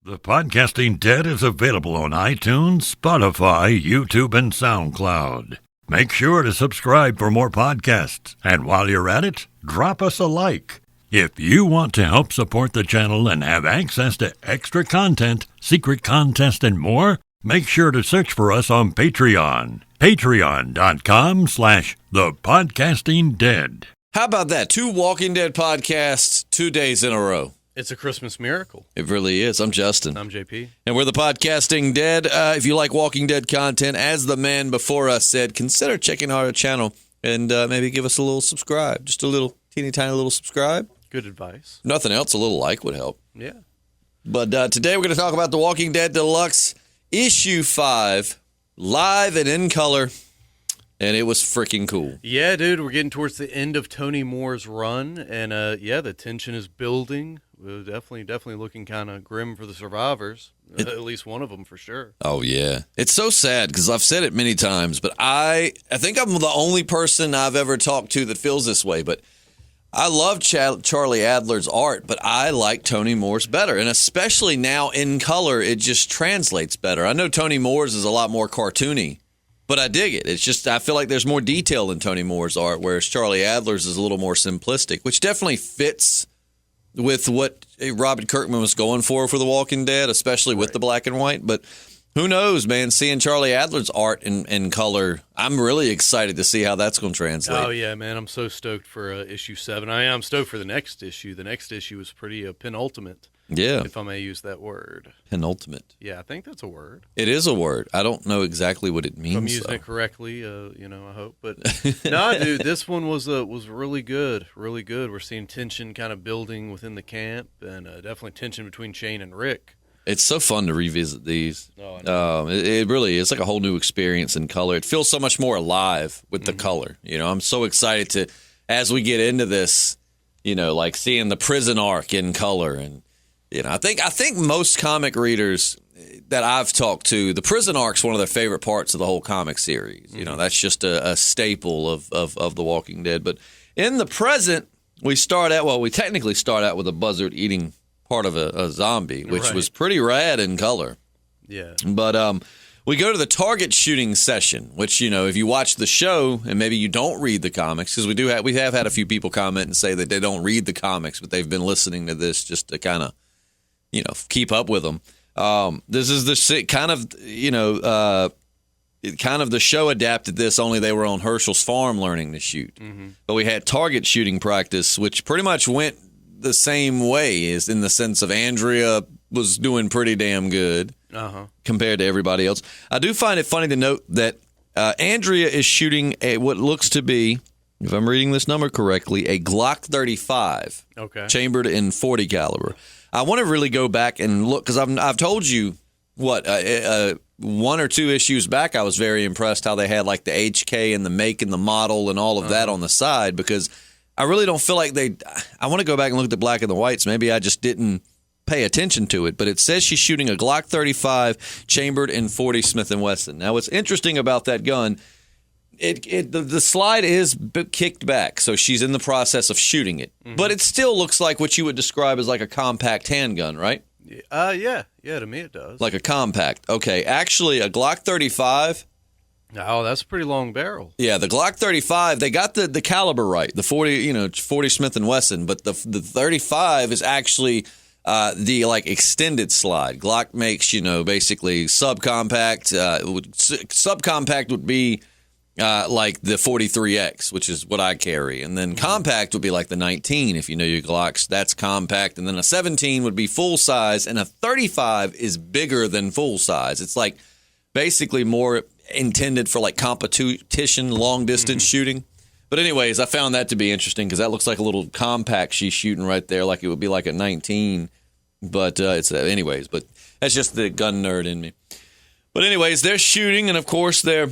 The Podcasting Dead is available on iTunes, Spotify, YouTube, and SoundCloud. Make sure to subscribe for more podcasts. And while you're at it, drop us a like. If you want to help support the channel and have access to extra content, secret contests, and more, make sure to search for us on Patreon. Patreon.com/thepodcastingdead. How about that? 2 Walking Dead podcasts, 2 days in a row. It's a Christmas miracle. It really is. I'm Justin. I'm JP. And we're the Podcasting Dead. If you like Walking Dead content, as the man before us said, consider checking our channel and maybe give us a little subscribe. Just a little teeny tiny little subscribe. Good advice. Nothing else, a little like would help. Yeah. But today we're going to talk about The Walking Dead Deluxe Issue 5, live and in color. And it was freaking cool. Yeah, dude, we're getting towards the end of Tony Moore's run, and the tension is building. We're definitely looking kind of grim for the survivors. At least one of them for sure. Oh yeah, it's so sad because I've said it many times, but I think I'm the only person I've ever talked to that feels this way. But I love Charlie Adler's art, but I like Tony Moore's better, and especially now in color, it just translates better. I know Tony Moore's is a lot more cartoony. But I dig it. It's just, I feel like there's more detail in Tony Moore's art, whereas Charlie Adler's is a little more simplistic, which definitely fits with what Robert Kirkman was going for The Walking Dead, especially with the black and white. But who knows, man? Seeing Charlie Adler's art in color, I'm really excited to see how that's going to translate. Oh, yeah, man. I'm so stoked for issue 7. I'm stoked for the next issue. The next issue is pretty penultimate. Yeah. If I may use that word. Penultimate. Yeah, I think that's a word. It is a word. I don't know exactly what it means. If I'm using it correctly, I hope. But no, dude, this one was really good. Really good. We're seeing tension kind of building within the camp, and definitely tension between Shane and Rick. It's so fun to revisit these. Oh, I know. It really is like a whole new experience in color. It feels so much more alive with the color. I'm so excited to, as we get into this, like seeing the prison arc in color. And I think most comic readers that I've talked to, the prison arc's one of their favorite parts of the whole comic series. That's just a staple of The Walking Dead. But in the present, we technically start out with a buzzard eating part of a zombie, which was pretty rad in color. Yeah. But we go to the target shooting session, which, if you watch the show and maybe you don't read the comics, because we have had a few people comment and say that they don't read the comics, but they've been listening to this just to kind of keep up with them. This is the kind of the show adapted this, only they were on Herschel's farm learning to shoot. But we had target shooting practice, which pretty much went the same way, is in the sense of Andrea was doing pretty damn good compared to everybody else. I do find it funny to note that Andrea is shooting what looks to be, if I'm reading this number correctly, a Glock 35, chambered in .40 caliber. I want to really go back and look, because I've told you, 1 or 2 issues back, I was very impressed how they had like the HK and the make and the model and all of that on the side, because I really don't feel like I want to go back and look at the black and the whites. Maybe I just didn't pay attention to it, but it says she's shooting a Glock 35 chambered in .40 Smith & Wesson. Now, what's interesting about that gun, the slide is kicked back, so she's in the process of shooting it. But it still looks like what you would describe as like a compact handgun, right? Yeah, to me it does. Like a compact. Okay, actually, a Glock 35. Oh, that's a pretty long barrel. Yeah, the Glock 35, they got the caliber right, the 40 Smith & Wesson, but the 35 is actually the extended slide. Glock makes, basically subcompact. Subcompact would be like the 43X, which is what I carry. And then compact would be like the 19, if you know your Glocks. That's compact. And then a 17 would be full size, and a 35 is bigger than full size. It's like basically more intended for like competition, long-distance shooting. But anyways, I found that to be interesting because that looks like a little compact she's shooting right there, like it would be like a 19. But anyways, but that's just the gun nerd in me. But anyways, they're shooting, and of course they're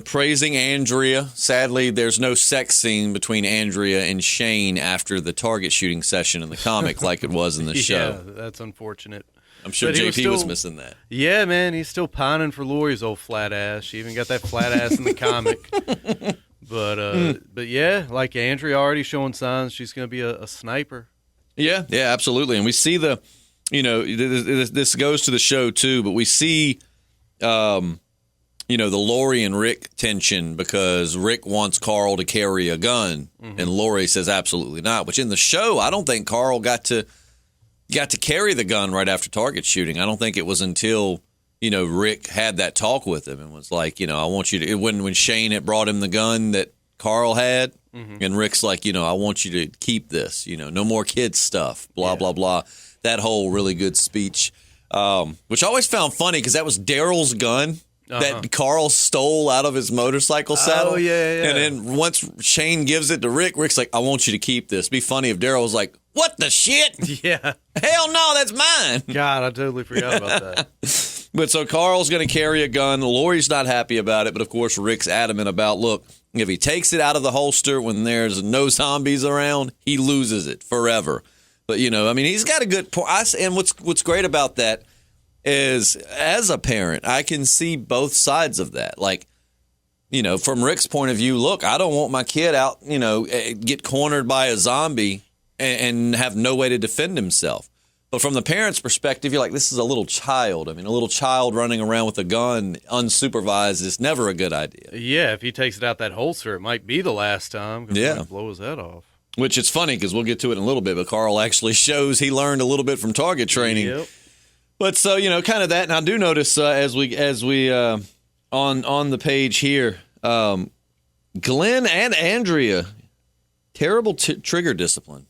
praising Andrea. Sadly, there's no sex scene between Andrea and Shane after the target shooting session in the comic like it was in the show. Yeah, that's unfortunate. I'm sure JP was missing that. Yeah, man, he's still pining for Lori's old flat ass. She even got that flat ass in the comic. But yeah, like Andrea already showing signs she's going to be a sniper. Yeah, absolutely. And we see this goes to the show too, but we see, the Lori and Rick tension because Rick wants Carl to carry a gun, and Lori says absolutely not. Which in the show, I don't think Carl got to carry the gun right after target shooting. I don't think it was until Rick had that talk with him and was like, I want you to. When Shane had brought him the gun that Carl had, and Rick's like, I want you to keep this. No more kids stuff. Blah blah blah. That whole really good speech, which I always found funny because that was Daryl's gun. That Carl stole out of his motorcycle saddle. Oh, yeah. And then once Shane gives it to Rick, Rick's like, I want you to keep this. It'd be funny if Daryl was like, what the shit? Yeah. Hell no, that's mine. God, I totally forgot about that. But so Carl's going to carry a gun. Lori's not happy about it. But, of course, Rick's adamant about, look, if he takes it out of the holster when there's no zombies around, he loses it forever. But, he's got a good point. And what's great about that is, as a parent, I can see both sides of that. Like, from Rick's point of view, look, I don't want my kid out, get cornered by a zombie and have no way to defend himself. But from the parent's perspective, you're like, this is a little child. I mean, a little child running around with a gun unsupervised is never a good idea. Yeah, if he takes it out that holster, it might be the last time. Yeah. Blow his head off. Which is funny because we'll get to it in a little bit, but Carl actually shows he learned a little bit from target training. Yep. But so, kind of that. And I do notice as we on the page here, Glenn and Andrea, terrible trigger discipline.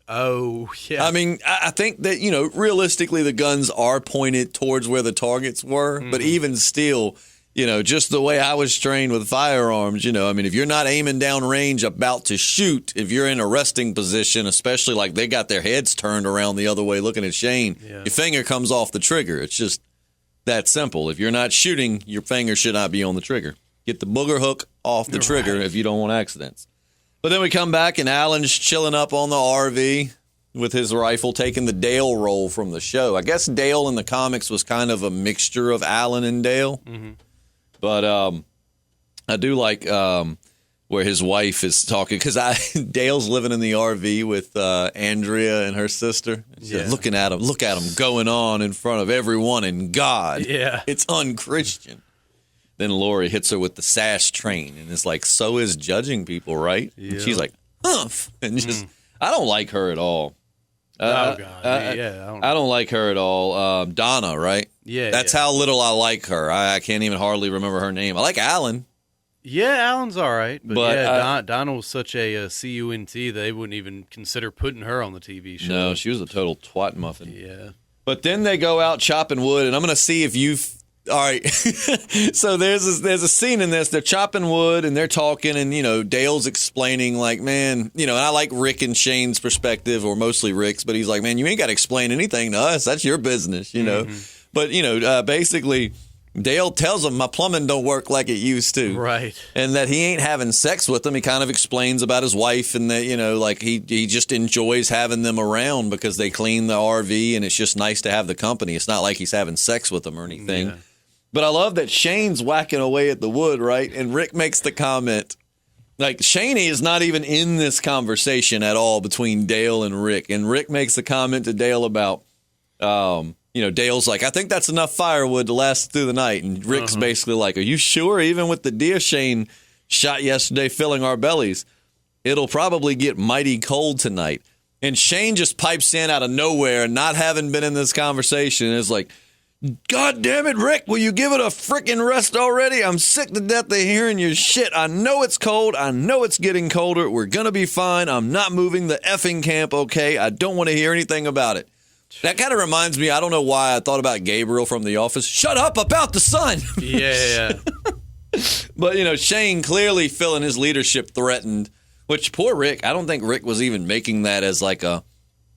Oh, yeah. I mean, I think that, realistically the guns are pointed towards where the targets were. But even still, just the way I was trained with firearms, if you're not aiming down range about to shoot, if you're in a resting position, especially like they got their heads turned around the other way looking at Shane, your finger comes off the trigger. It's just that simple. If you're not shooting, your finger should not be on the trigger. Get the booger hook off the trigger if you don't want accidents. But then we come back and Alan's chilling up on the RV with his rifle, taking the Dale role from the show. I guess Dale in the comics was kind of a mixture of Alan and Dale. But I do like where his wife is talking, because Dale's living in the RV with Andrea and her sister. She's looking at him, look at him going on in front of everyone and God. Yeah. It's unchristian. Then Lori hits her with the sash train, and it's like, so is judging people, right? Yeah. And she's like, humph. And just, I don't like her at all. Oh, God. I don't like her at all. Donna, right? Yeah. That's how little I like her. I can't even hardly remember her name. I like Alan. Yeah, Alan's all right. But yeah, Donna was such a CUNT, they wouldn't even consider putting her on the TV show. No, she was a total twat muffin. Yeah. But then they go out chopping wood, and I'm going to see if you've... All right. So there's a scene in this. They're chopping wood, and they're talking, and, Dale's explaining, like, man, and I like Rick and Shane's perspective, or mostly Rick's, but he's like, man, you ain't got to explain anything to us. That's your business, But, basically... Dale tells him my plumbing don't work like it used to. Right. And that he ain't having sex with them. He kind of explains about his wife and that, like he just enjoys having them around because they clean the RV and it's just nice to have the company. It's not like he's having sex with them or anything. Yeah. But I love that Shane's whacking away at the wood, right? And Rick makes the comment, like, Shaney is not even in this conversation at all between Dale and Rick. And Rick makes the comment to Dale about, Dale's like, I think that's enough firewood to last through the night. And Rick's basically like, are you sure? Even with the deer Shane shot yesterday filling our bellies, it'll probably get mighty cold tonight. And Shane just pipes in out of nowhere, not having been in this conversation, and is like, God damn it, Rick, will you give it a frickin' rest already? I'm sick to death of hearing your shit. I know it's cold. I know it's getting colder. We're going to be fine. I'm not moving the effing camp, okay? I don't want to hear anything about it. That kind of reminds me, I don't know why I thought about Gabriel from The Office. Shut up about the sun. Yeah. But, Shane clearly feeling his leadership threatened, which poor Rick, I don't think Rick was even making that as like a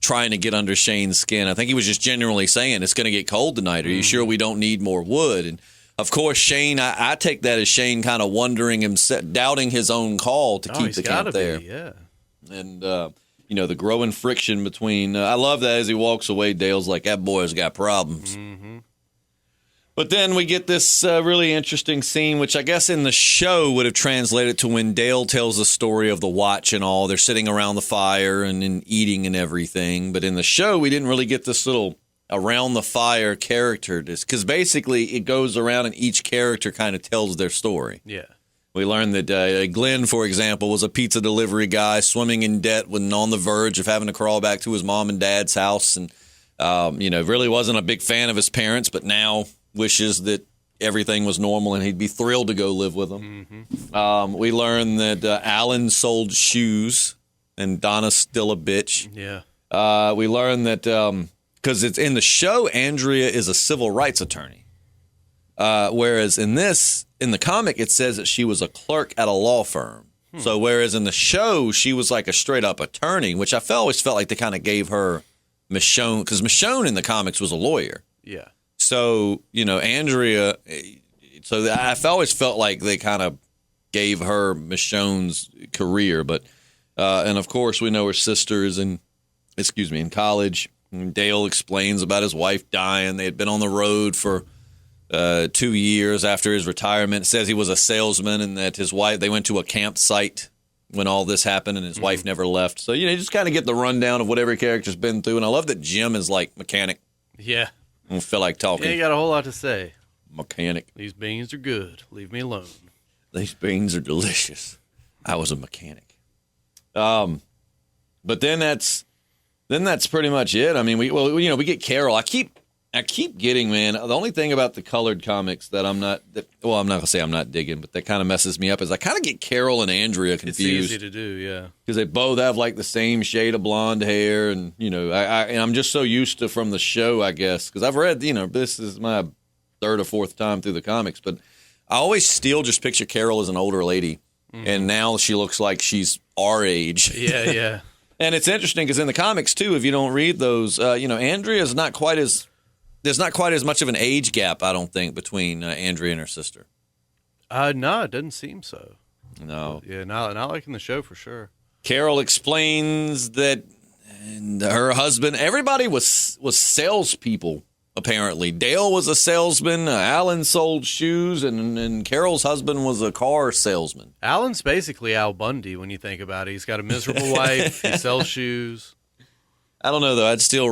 trying to get under Shane's skin. I think he was just genuinely saying it's going to get cold tonight. Are you sure we don't need more wood? And, of course, Shane, I take that as Shane kind of wondering himself, doubting his own call to keep the camp there. Yeah. And, the growing friction between... I love that as he walks away, Dale's like, that boy's got problems. Mm-hmm. But then we get this really interesting scene, which I guess in the show would have translated to when Dale tells the story of the watch and all. They're sitting around the fire and eating and everything. But in the show, we didn't really get this little around the fire character, because basically it goes around and each character kind of tells their story. Yeah. We learned that Glenn, for example, was a pizza delivery guy swimming in debt when on the verge of having to crawl back to his mom and dad's house, and really wasn't a big fan of his parents, but now wishes that everything was normal and he'd be thrilled to go live with them. Mm-hmm. We learned that Alan sold shoes and Donna's still a bitch. Yeah. We learned that because it's in the show, Andrea is a civil rights attorney, whereas in the comic, it says that she was a clerk at a law firm. So whereas in the show, she was like a straight up attorney, which I always felt like they kind of gave her Michonne, because Michonne in the comics was a lawyer. Yeah. So, Andrea, so I always felt like they kind of gave her Michonne's career. But, and of course, we know her sister's in college. And Dale explains about his wife dying. They had been on the road for 2 years after his retirement. It says he was a salesman and that his wife, they went to a campsite when all this happened and his wife never left. So, you just kind of get the rundown of what every character's been through. And I love that Jim is like mechanic. Yeah. I don't feel like talking. Yeah, you got a whole lot to say. Mechanic. These beans are good. Leave me alone. These beans are delicious. I was a mechanic. But then that's pretty much it. I mean, we get Carol. I keep getting, man, the only thing about the colored comics that I'm not going to say I'm not digging, but that kind of messes me up is I kind of get Carol and Andrea confused. It's easy to do, yeah. Because they both have like the same shade of blonde hair, and I'm just so used to from the show, I guess, because I've read, this is my third or fourth time through the comics, but I always still just picture Carol as an older lady, and now she looks like she's our age. Yeah, yeah. And it's interesting because in the comics too, if you don't read those, Andrea's not quite as. There's not quite as much of an age gap, I don't think, between Andrea and her sister. No, it doesn't seem so. No. Yeah, not like in the show for sure. Carol explains that her husband, everybody was salespeople, apparently. Dale was a salesman, Alan sold shoes, and Carol's husband was a car salesman. Alan's basically Al Bundy when you think about it. He's got a miserable wife, he sells shoes. I don't know, though. I'd still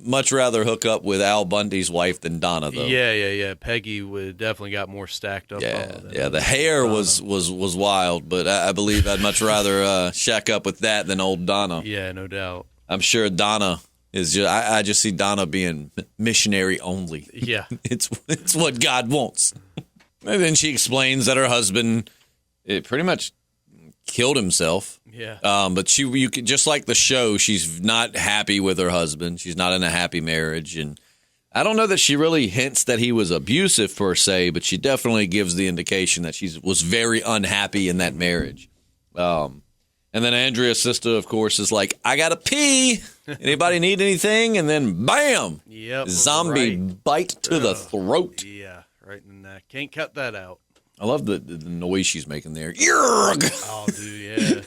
much rather hook up with Al Bundy's wife than Donna, though. Yeah. Peggy would definitely got more stacked up. Yeah. The hair was wild, but I believe I'd much rather shack up with that than old Donna. Yeah, no doubt. I'm sure Donna is just. I just see Donna being missionary only. Yeah, it's what God wants. And then she explains that her husband, pretty much killed himself. Yeah. But you could, just like the show, she's not happy with her husband. She's not in a happy marriage, and I don't know that she really hints that he was abusive per se, but she definitely gives the indication that she was very unhappy in that marriage. And then Andrea's sister, of course, is like, "I gotta pee. Anybody need anything?" And then, bam! Yep. Zombie bite to the throat. Yeah, right in the neck. Can't cut that out. I love the noise she's making there. Yerg! Oh, dude, yeah.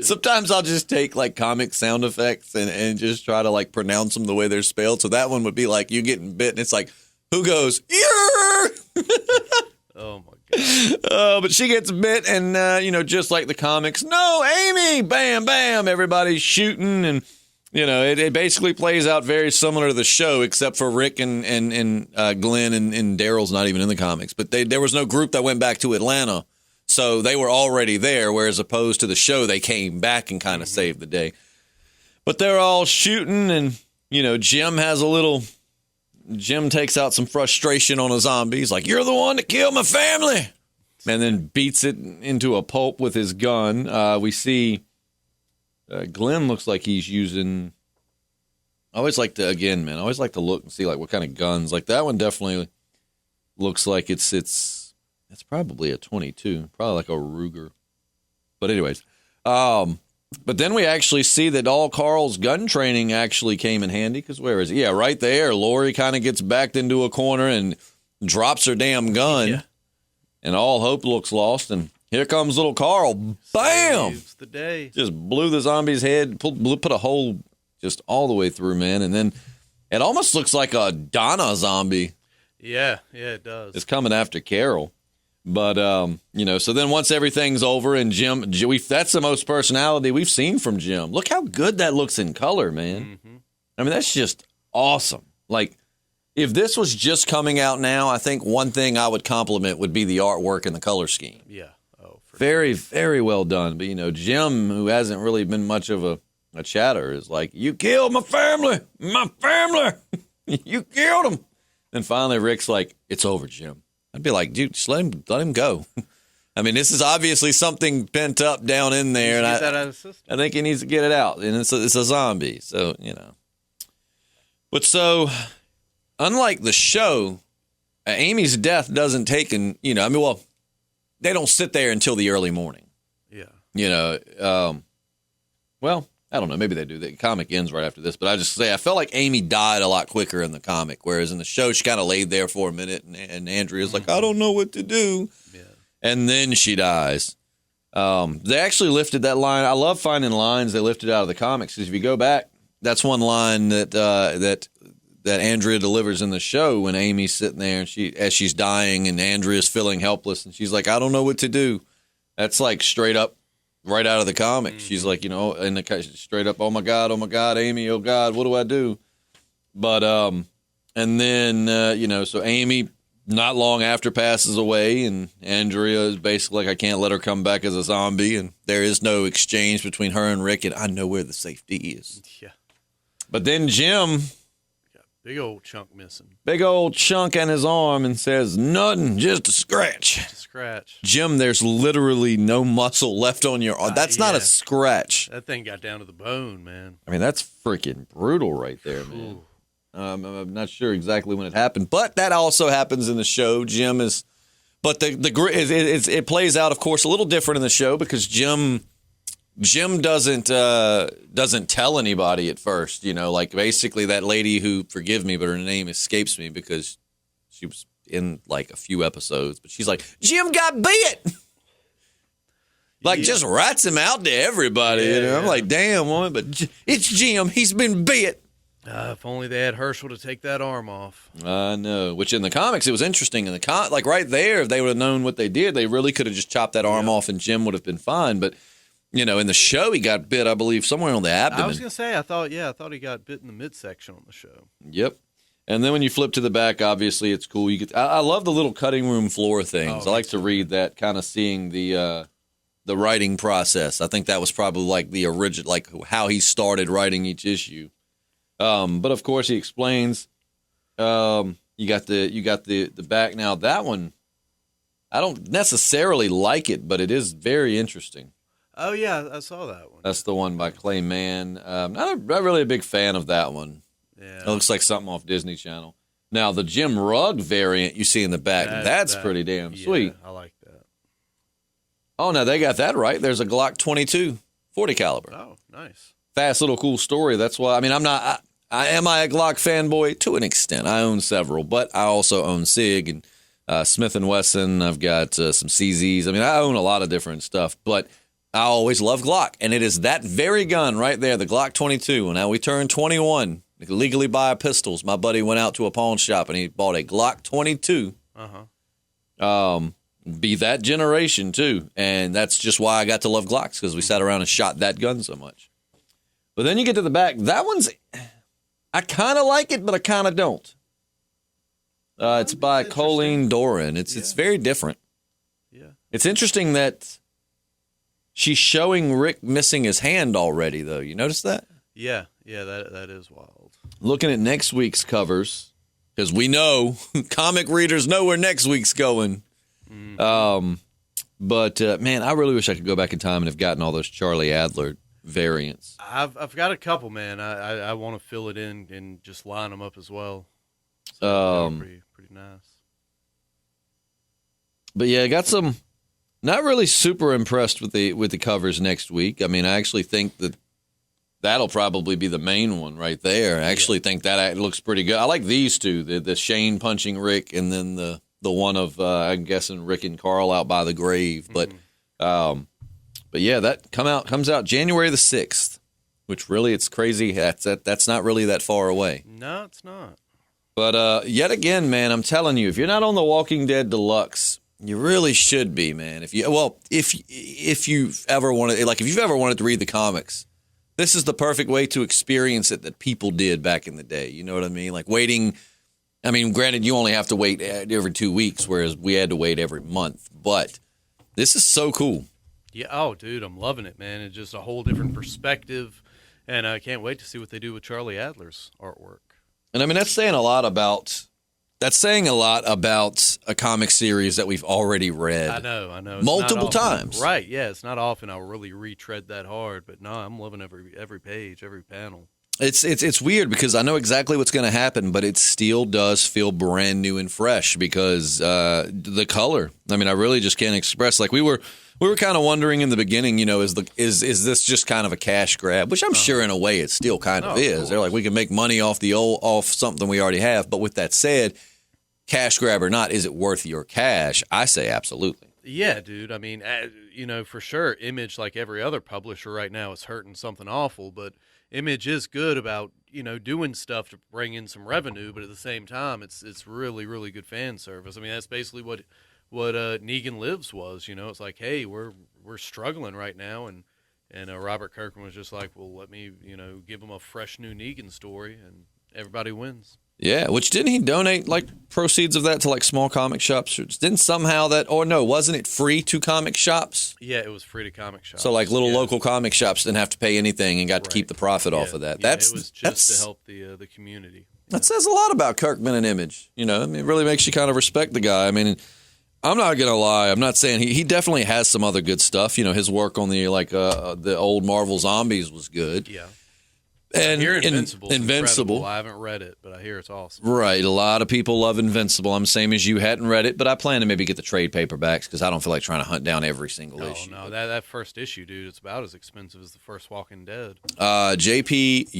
Sometimes I'll just take like comic sound effects and just try to like pronounce them the way they're spelled. So that one would be like you getting bit, and it's like, who goes, Yerg! Oh, my God. But she gets bit, and, just like the comics, no, Amy! Bam, bam! Everybody's shooting, and, it basically plays out very similar to the show, except for Rick and Glenn and Daryl's not even in the comics. But there was no group that went back to Atlanta, so they were already there, whereas opposed to the show, they came back and kind of saved the day. But they're all shooting, and, Jim takes out some frustration on a zombie. He's like, "You're the one that killed my family." And then beats it into a pulp with his gun. We see Glenn looks like he's using... I always like to look and see like what kind of guns. Like that one definitely looks like it's probably a 22. Probably like a Ruger. But anyways... But then we actually see that all Carl's gun training actually came in handy, because where is he? Yeah, right there. Lori kind of gets backed into a corner and drops her damn gun. Yeah. And all hope looks lost. And here comes little Carl. Bam! Saves the day. Just blew the zombie's head, put a hole just all the way through, man. And then it almost looks like a Donna zombie. Yeah, it does. It's coming after Carol. But, so then once everything's over and Jim, that's the most personality we've seen from Jim. Look how good that looks in color, man. Mm-hmm. I mean, that's just awesome. Like, if this was just coming out now, I think one thing I would compliment would be the artwork and the color scheme. Yeah. Oh, very, very well done. But, Jim, who hasn't really been much of a chatter, is like, you killed my family. You killed him. And finally, Rick's like, it's over, Jim. I'd be like, dude, just let him go. I mean, this is obviously something pent up down in there. Get that out of the system. I think he needs to get it out. And it's a zombie. So, But so, unlike the show, Amy's death doesn't take they don't sit there until the early morning. Yeah. Well, I don't know. Maybe they do. The comic ends right after this. But I just say, I felt like Amy died a lot quicker in the comic, whereas in the show, she kind of laid there for a minute, and Andrea's like, I don't know what to do. Yeah. And then she dies. They actually lifted that line. I love finding lines they lifted out of the comics, because if you go back, that's one line that Andrea delivers in the show when Amy's sitting there and as she's dying and Andrea's feeling helpless and she's like, I don't know what to do. That's like straight up right out of the comics. She's like, straight up, oh my God, Amy, oh God, what do I do? But, and then, so Amy not long after passes away, and Andrea is basically like, I can't let her come back as a zombie, and there is no exchange between her and Rick, and I know where the safety is. Yeah. But then Jim, big old chunk missing. big old chunk in his arm, and says, nothing, just a scratch. Jim, there's literally no muscle left on your arm. That's not a scratch. That thing got down to the bone, man. I mean, that's freaking brutal right there, man. I'm not sure exactly when it happened, but that also happens in the show. Jim is, but it plays out, of course, a little different in the show, because Jim doesn't tell anybody at first. Like basically that lady who, forgive me, but her name escapes me because she was in like a few episodes, but she's like, Jim got bit. Just rats him out to everybody. Yeah. I'm like, damn, woman, but it's Jim. He's been bit. If only they had Herschel to take that arm off. I know. Which in the comics, it was interesting. In the like right there, if they would have known what they did, they really could have just chopped that arm off and Jim would have been fine. But, in the show, he got bit, I believe, somewhere on the abdomen. I was going to say, I thought he got bit in the midsection on the show. Yep. And then when you flip to the back, obviously, it's cool. I love the little cutting room floor things. I like to read that, kind of seeing the writing process. I think that was probably like the original, like how he started writing each issue. But of course he explains, you got the back. Now that one, I don't necessarily like it, but it is very interesting. Oh yeah, I saw that one. That's the one by Clay Mann. Not really a big fan of that one. Yeah. It looks like something off Disney Channel. Now the Jim Rugg variant you see in the back, that's pretty damn sweet. I like that. Oh, now they got that right. There's a Glock 22 40 caliber. Oh, nice. Fast little cool story. That's why, I mean, am I a Glock fanboy? To an extent. I own several, but I also own SIG and Smith & Wesson. I've got some CZs. I mean, I own a lot of different stuff, but I always love Glock. And it is that very gun right there, the Glock 22. Now we turned 21, legally buy pistols. My buddy went out to a pawn shop and he bought a Glock 22. Be that generation too. And that's just why I got to love Glocks, because we sat around and shot that gun so much. But then you get to the back. That one's, I kind of like it, but I kind of don't. It's by Colleen Doran. It's very different. Yeah. It's interesting that she's showing Rick missing his hand already, though. You notice that? Yeah, that is wild. Looking at next week's covers, because we know, comic readers know where next week's going. But man, I really wish I could go back in time and have gotten all those Charlie Adler variants. I've got a couple, man. I want to fill it in and just line them up as well. So pretty nice. But yeah, I got some. Not really super impressed with the covers next week. I mean, I actually think that'll probably be the main one right there. I actually think that looks pretty good. I like these two: the Shane punching Rick, and then the one of I'm guessing Rick and Carl out by the grave. But yeah, that comes out January the 6th, which really, it's crazy. That's not really that far away. No, it's not. But yet again, man, I'm telling you, if you're not on the Walking Dead Deluxe, you really should be, man. If you've ever wanted to read the comics, this is the perfect way to experience it that people did back in the day. You know what I mean? Like waiting. I mean, granted, you only have to wait every 2 weeks, whereas we had to wait every month. But this is so cool. Yeah. Oh, dude, I'm loving it, man. It's just a whole different perspective. And I can't wait to see what they do with Charlie Adler's artwork. And I mean, that's saying a lot about a comic series that we've already read. I know. It's multiple not often, times. Right, yeah. It's not often I'll really retread that hard. But no, I'm loving every page, every panel. It's weird because I know exactly what's going to happen, but it still does feel brand new and fresh because the color. I mean, I really just can't express. Like we were kind of wondering in the beginning, you know, is this just kind of a cash grab? Which I'm sure in a way it still kind of is. They're like, we can make money off something we already have. But with that said, cash grab or not, is it worth your cash? I say absolutely. Yeah, dude. I mean, you know, for sure, Image, like every other publisher right now, is hurting something awful. But Image is good about, you know, doing stuff to bring in some revenue. But at the same time, it's really, really good fan service. I mean, that's basically what Negan Lives was. You know, it's like, hey, we're struggling right now, and Robert Kirkman was just like, well, let me, you know, give them a fresh new Negan story, and everybody wins. Yeah, which didn't he donate like proceeds of that to like small comic shops? Didn't somehow that, or no, wasn't it free to comic shops? Yeah, it was free to comic shops. So like little local comic shops didn't have to pay anything and got to keep the profit off of that. Yeah, it was just to help the community. That says a lot about Kirkman and Image. You know, I mean, it really makes you kind of respect the guy. I mean, I'm not gonna lie. I'm not saying he definitely has some other good stuff. You know, his work on the old Marvel Zombies was good. Yeah. And I hear Invincible's Invincible. incredible. I haven't read it, but I hear it's awesome. Right. A lot of people love Invincible. I'm the same as you. Hadn't read it, but I plan to maybe get the trade paperbacks because I don't feel like trying to hunt down every single issue. Oh, no. That first issue, dude, it's about as expensive as the first Walking Dead. JP,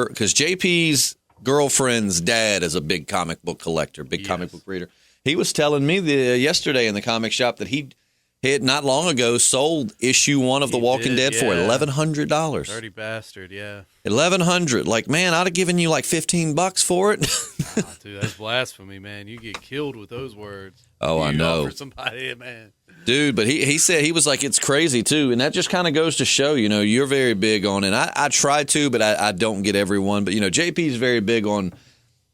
because JP's girlfriend's dad is a big comic book collector, comic book reader. He was telling me yesterday in the comic shop that he had not long ago sold issue 1 of The Walking Dead for $1,100. Dirty bastard, yeah. $1,100. Like, man, I'd have given you like $15 for it. Dude, that's blasphemy, man. You get killed with those words. Oh, I know. For somebody, man. Dude, but he said, he was like, it's crazy too. And that just kind of goes to show, you know, you're very big on it. I try to, but I don't get everyone. But, you know, JP's very big on,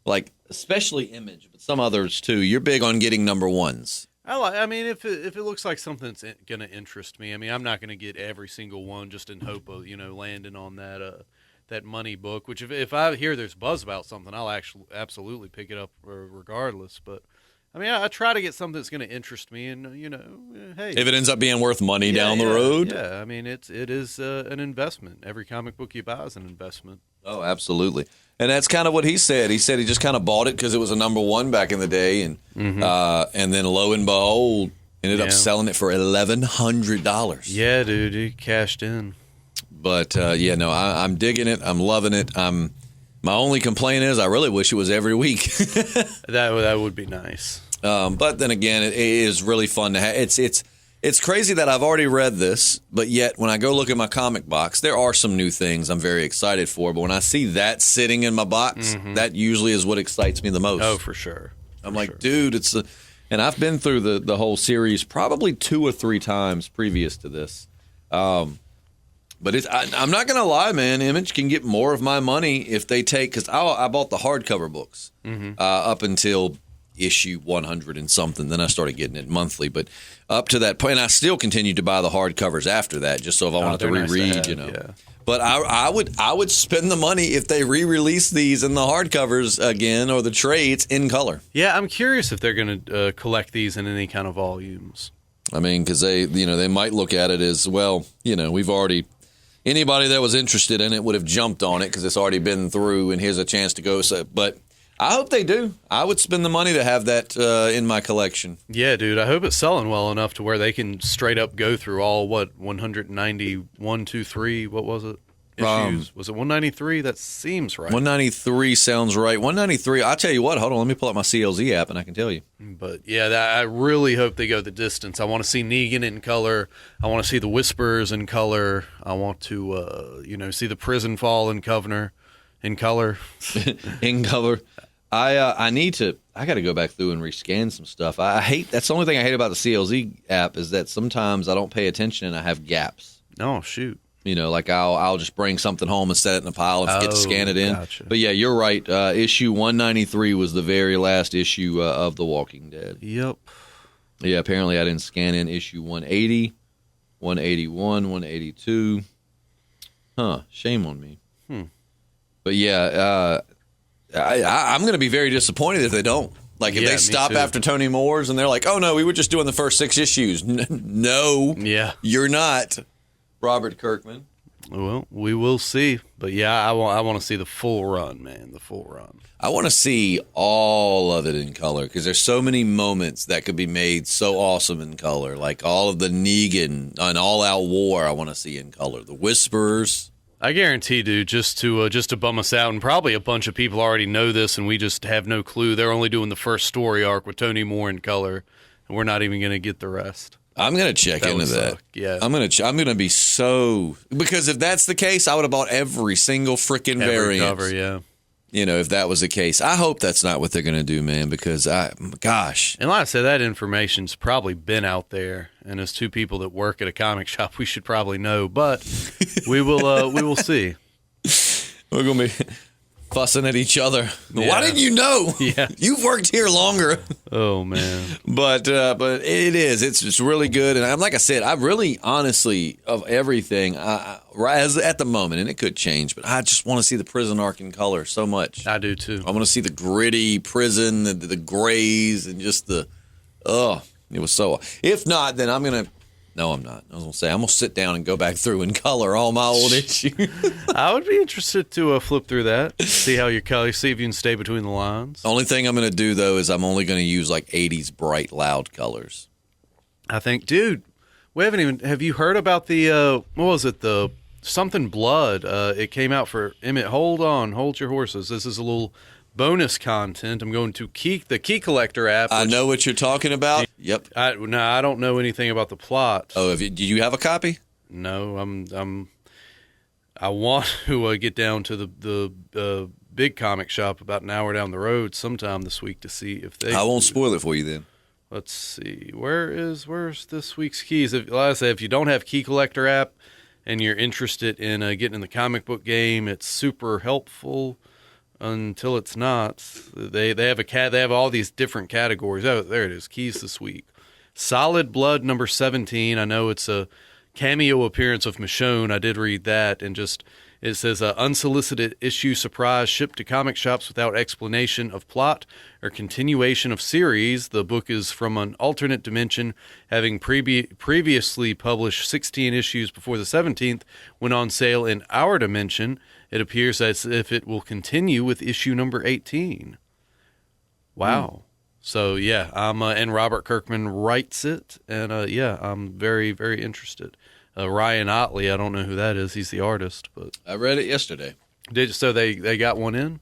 like, especially Image, but some others too. You're big on getting number ones. I mean, if it looks like something's going to interest me, I mean, I'm not going to get every single one just in hope of, you know, landing on that money book. Which if I hear there's buzz about something, I'll actually absolutely pick it up regardless. But I mean, I try to get something that's going to interest me, and you know, hey, if it ends up being worth money down the road, yeah. I mean, it is an investment. Every comic book you buy is an investment. Oh, absolutely. And that's kind of what he said. He said he just kind of bought it because it was a number 1 back in the day, and then lo and behold, ended up selling it for $1,100. Yeah, dude, he cashed in. But I'm digging it. I'm loving it. My only complaint is I really wish it was every week. That would be nice. But then again, it is really fun to have. It's crazy that I've already read this, but yet when I go look at my comic box, there are some new things I'm very excited for. But when I see that sitting in my box, that usually is what excites me the most. Oh, for sure. I'm like, dude, and I've been through the whole series probably 2 or 3 times previous to this. But I'm not going to lie, man. Image can get more of my money if they take, because I bought the hardcover books up until issue 100 and something. Then I started getting it monthly. But up to that point, and I still continued to buy the hardcovers after that, just so if I wanted to reread, nice to have, you know. Yeah. But I would spend the money if they re-release these in the hardcovers again or the trades in color. Yeah, I'm curious if they're going to collect these in any kind of volumes. I mean, because they might look at it as, well, you know, we've already. Anybody that was interested in it would have jumped on it because it's already been through, and here's a chance to go. So, but I hope they do. I would spend the money to have that in my collection. Yeah, dude. I hope it's selling well enough to where they can straight up go through all, 191, 2, 3, what was it? Issues. Was it 193? That seems right. 193 sounds right. 193, I'll tell you what. Hold on. Let me pull up my CLZ app, and I can tell you. But, yeah, I really hope they go the distance. I want to see Negan in color. I want to see the Whispers in color. I want to, see the prison fall in color. In color. I got to go back through and rescan some stuff. That's the only thing I hate about the CLZ app is that sometimes I don't pay attention and I have gaps. Oh, shoot. You know, like I'll just bring something home and set it in a pile and forget to scan it in. Gotcha. But yeah, you're right. Issue 193 was the very last issue of The Walking Dead. Yep. Yeah, apparently I didn't scan in issue 180, 181, 182. Huh, shame on me. But yeah, I'm going to be very disappointed if they don't. Like, if they stop after Tony Moore's and they're like, oh, no, we were just doing the first 6 issues. No, you're not, Robert Kirkman. Well, we will see. But, yeah, I want to see the full run, man, the full run. I want to see all of it in color because there's so many moments that could be made so awesome in color. Like all of the Negan and All Out War I want to see in color. The Whisperers. I guarantee, dude, just to bum us out, and probably a bunch of people already know this, and we just have no clue. They're only doing the first story arc with Tony Moore in color, and we're not even going to get the rest. I'm going to check into that. Yeah, I'm going to be so, because if that's the case, I would have bought every single freaking variant. Cover, yeah. You know, if that was the case. I hope that's not what they're going to do, man, because gosh. And like I said, that information's probably been out there, and as two people that work at a comic shop, we should probably know, but we will see. We're going to be fussing at each other. Yeah. Why didn't you know? Yeah. You've worked here longer. Oh, man. But it is. It's really good. And like I said, I really, honestly, of everything, as at the moment, and it could change, but I just want to see the prison arc in color so much. I do, too. I want to see the gritty prison, the grays, and just it was so. If not, then I'm going to. No, I'm not. I was going to say, I'm going to sit down and go back through and color all my old issues. I would be interested to flip through that, see how your color, see if you can stay between the lines. Only thing I'm going to do, though, is I'm only going to use like 80s bright, loud colors. I think, dude, we haven't even, have you heard about the, what was it, the something blood? It came out for Emmett. Hold your horses. This is a little bonus content. I'm going to the Key Collector app. I know what you're talking about. Yep. I don't know anything about the plot. Oh, do you have a copy? No, I want to get down to the big comic shop about an hour down the road sometime this week to see if they. I won't spoil it for you then. Let's see. Where's this week's keys? Like I said, if you don't have Key Collector app and you're interested in getting in the comic book game, it's super helpful. Until it's not. They have all these different categories. Oh, there it is. Keys this week. Solid Blood number 17. I know it's a cameo appearance of Michonne. I did read that, and it says unsolicited issue surprise shipped to comic shops without explanation of plot or continuation of series. The book is from an alternate dimension, having previously published 16 issues before the 17th went on sale in our dimension. It appears as if it will continue with issue number 18. Wow. So, yeah, and Robert Kirkman writes it, and, I'm very, very interested. Ryan Otley, I don't know who that is. He's the artist, but I read it yesterday. So they got one in?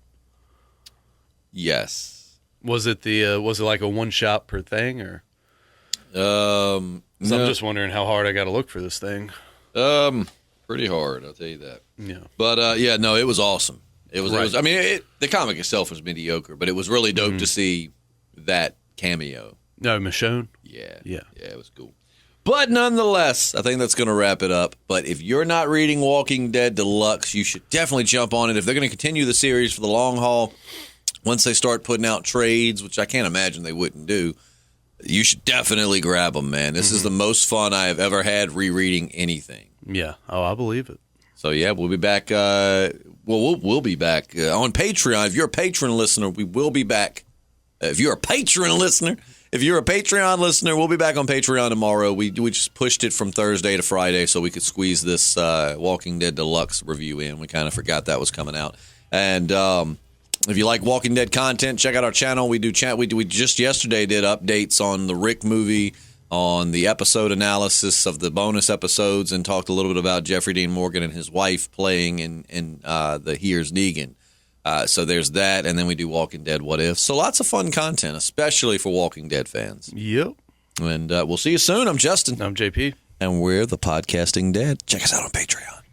Yes. Was it like a one shot per thing, or? No. I'm just wondering how hard I got to look for this thing. Pretty hard, I'll tell you that. Yeah. But no, it was awesome. It was. I mean, the comic itself was mediocre, but it was really dope to see that cameo. No, Michonne. Yeah, it was cool. But nonetheless, I think that's going to wrap it up. But if you're not reading Walking Dead Deluxe, you should definitely jump on it. If they're going to continue the series for the long haul, once they start putting out trades, which I can't imagine they wouldn't do, you should definitely grab them, man. This is the most fun I have ever had rereading anything. Yeah. Oh, I believe it. So, yeah, we'll be back. We'll be back on Patreon. If you're a patron listener, we will be back. If you're a Patreon listener, we'll be back on Patreon tomorrow. We just pushed it from Thursday to Friday so we could squeeze this Walking Dead Deluxe review in. We kind of forgot that was coming out. And if you like Walking Dead content, check out our channel. We just yesterday did updates on the Rick movie, on the episode analysis of the bonus episodes, and talked a little bit about Jeffrey Dean Morgan and his wife playing in the Here's Negan. So there's that, and then we do Walking Dead What If. So lots of fun content, especially for Walking Dead fans. Yep. And we'll see you soon. I'm Justin. I'm JP. And we're the Podcasting Dead. Check us out on Patreon.